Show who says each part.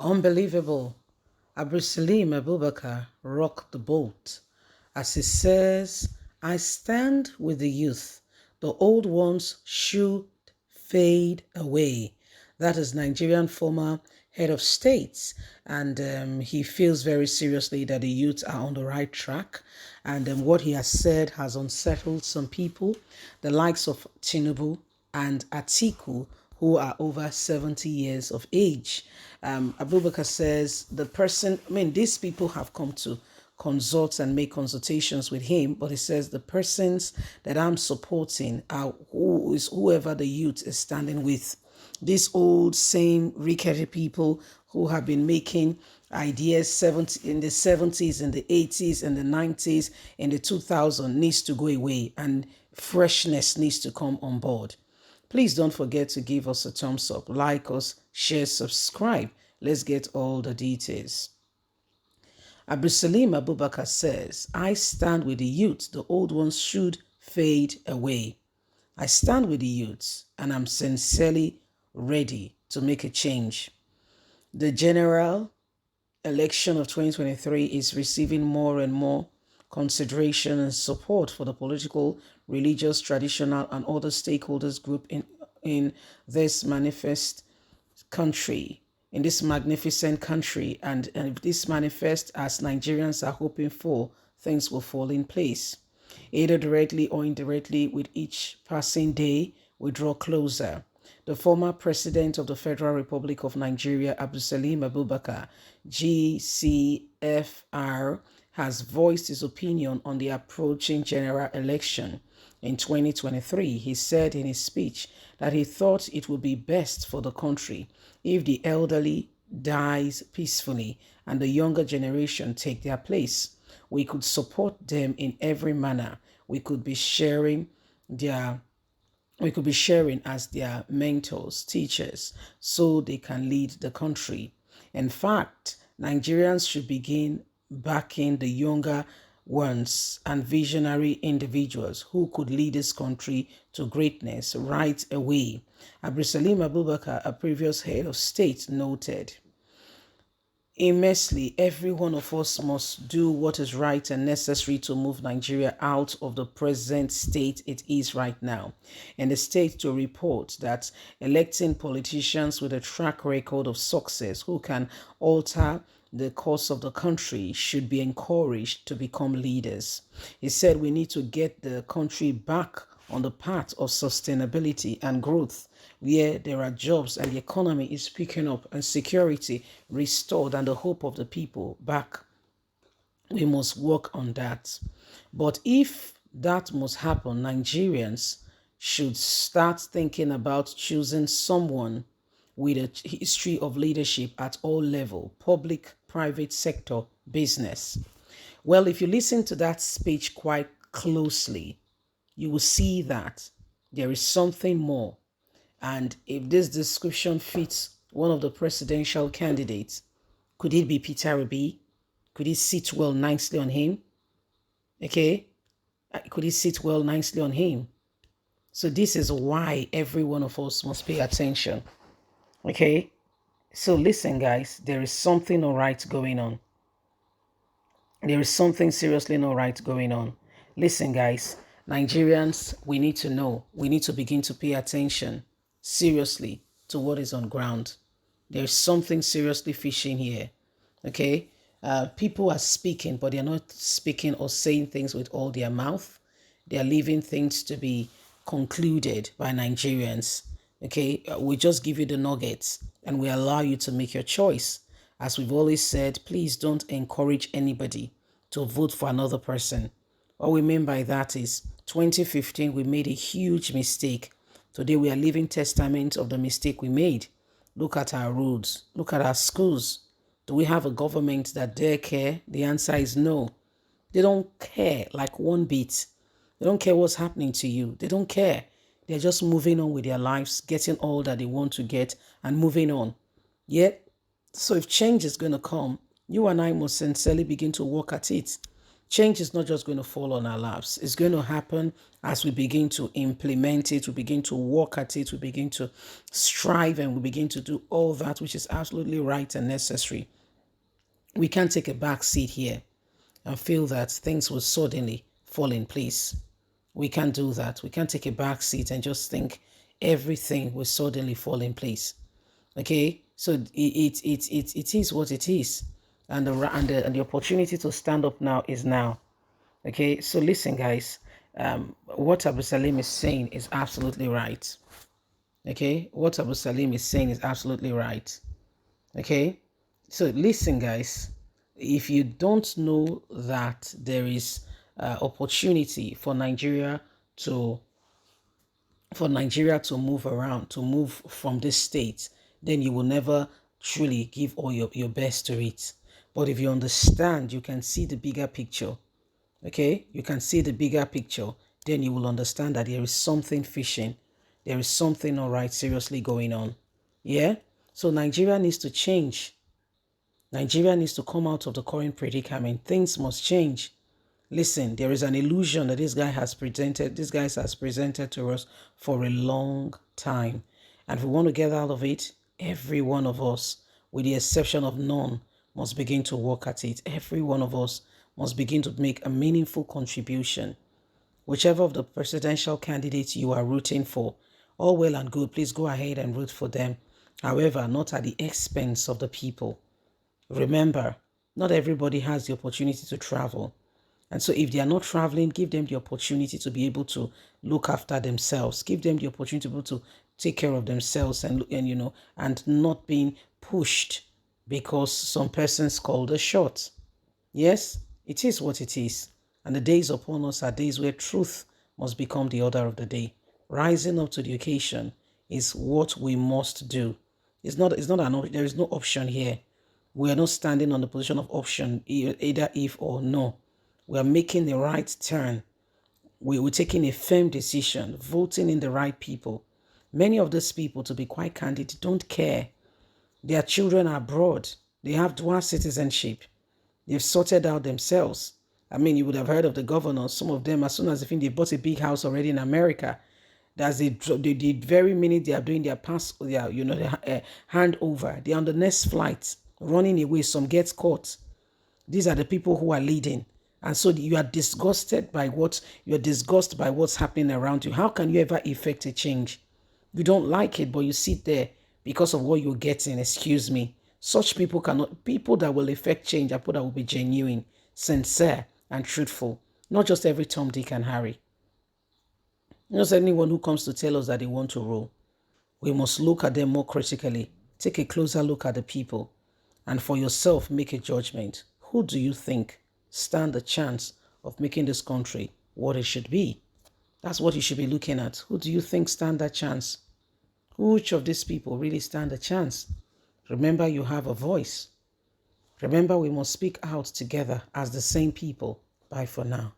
Speaker 1: Unbelievable. Abdulsalim Abubakar rocked the boat as he says, I stand with the youth. The old ones should fade away. That is Nigerian former head of state. And he feels very seriously that the youth are on the right track. And what he has said has unsettled some people, the likes of Tinubu and Atiku, who are over 70 years of age. Abubakar says these people have come to consult and make consultations with him, but he says the persons that I'm supporting are whoever the youth is standing with. These old, same, rickety people who have been making ideas in the 70s, in the 80s, in the 90s, in the 2000s needs to go away and freshness needs to come on board. Please don't forget to give us a thumbs up, like us, share, subscribe. Let's get all the details. Abdulsalim Abubakar says, I stand with the youth. The old ones should fade away. I stand with the youth and I'm sincerely ready to make a change. The general election of 2023 is receiving more and more consideration and support for the political, religious, traditional, and other stakeholders group in this magnificent country, and if this manifests as Nigerians are hoping for, things will fall in place. Either directly or indirectly, with each passing day, we draw closer. The former president of the Federal Republic of Nigeria, Abdulsalim Abubakar, GCFR, has voiced his opinion on the approaching general election. In 2023, he said in his speech that he thought it would be best for the country if the elderly dies peacefully and the younger generation take their place. We could support them in every manner. We could be sharing as their mentors, teachers, so they can lead the country. In fact, Nigerians should begin backing the younger ones and visionary individuals who could lead this country to greatness right away. Abdulsalim Abubakar, a previous head of state, noted, immensely, every one of us must do what is right and necessary to move Nigeria out of the present state it is right now. And the state to report that electing politicians with a track record of success who can alter the course of the country should be encouraged to become leaders. He said we need to get the country back on the path of sustainability and growth, where there are jobs and the economy is picking up and security restored and the hope of the people back. We must work on that. But if that must happen, Nigerians should start thinking about choosing someone with a history of leadership at all levels, public, private sector, business. Well, if you listen to that speech quite closely, you will see that there is something more. And if this description fits one of the presidential candidates, could it be Peter Obi? Could it sit well nicely on him? Okay? Could it sit well nicely on him? So this is why every one of us must pay attention. Okay? So listen, guys, there is something all right going on. There is something seriously not right going on. Listen, guys, Nigerians, we need to know. We need to begin to pay attention seriously to what is on ground. There's something seriously fishing here. Okay? People are speaking, but they're not speaking or saying things with all their mouth. They're leaving things to be concluded by Nigerians. Okay? We just give you the nuggets and we allow you to make your choice. As we've always said, please don't encourage anybody to vote for another person. What we mean by that is 2015, we made a huge mistake. Today, we are living testament of the mistake we made. Look at our roads. Look at our schools. Do we have a government that dare care? The answer is no. They don't care like one bit. They don't care what's happening to you. They don't care. They're just moving on with their lives, getting all that they want to get and moving on. Yet, so if change is going to come, you and I must sincerely begin to work at it. Change is not just going to fall on our laps. It's going to happen as we begin to implement it, we begin to work at it, we begin to strive, and we begin to do all that which is absolutely right and necessary. We can't take a back seat here and feel that things will suddenly fall in place. We can't do that. We can't take a back seat and just think everything will suddenly fall in place. Okay, so it is what it is, and the opportunity to stand up now is now. Okay, so listen, guys. What Abdulsalami is saying is absolutely right. Okay, what Abdulsalami is saying is absolutely right. Okay, so listen, guys. If you don't know that there is opportunity for Nigeria to move around, to move from this state, then you will never truly give all your best to it. But if you understand, you can see the bigger picture. Okay, you can see the bigger picture, then you will understand that there is something fishing. There is something all right, seriously going on. Yeah, so Nigeria needs to change. Nigeria needs to come out of the current predicament. Things must change. Listen, there is an illusion that these guys has presented to us for a long time. And if we want to get out of it, every one of us, with the exception of none, must begin to work at it. Every one of us must begin to make a meaningful contribution. Whichever of the presidential candidates you are rooting for, all well and good, please go ahead and root for them. However, not at the expense of the people. Remember, not everybody has the opportunity to travel. And so if they are not traveling, give them the opportunity to be able to look after themselves. Give them the opportunity to be able to take care of themselves and not being pushed because some persons called a shot. Yes, it is what it is. And the days upon us are days where truth must become the order of the day. Rising up to the occasion is what we must do. There is no option here. We are not standing on the position of option, either if or no. We are making the right turn. We're taking a firm decision, voting in the right people. Many of these people, to be quite candid, don't care. Their children are abroad. They have dual citizenship. They've sorted out themselves. I mean, you would have heard of the governors. Some of them, as soon as they bought a big house already in America, that's the very minute they are doing their handover, they're on the next flight, running away. Some gets caught. These are the people who are leading. And so you are disgusted by what's happening around you. How can you ever effect a change? You don't like it, but you sit there because of what you're getting. Excuse me. Such people that will effect change are people that will be genuine, sincere, and truthful. Not just every Tom, Dick, and Harry. Not just anyone who comes to tell us that they want to rule. We must look at them more critically. Take a closer look at the people. And for yourself, make a judgment. Who do you think stand the chance of making this country what it should be? That's what you should be looking at. Who do you think stand that chance? Which of these people really stand a chance? Remember, you have a voice. Remember, we must speak out together as the same people. Bye for now.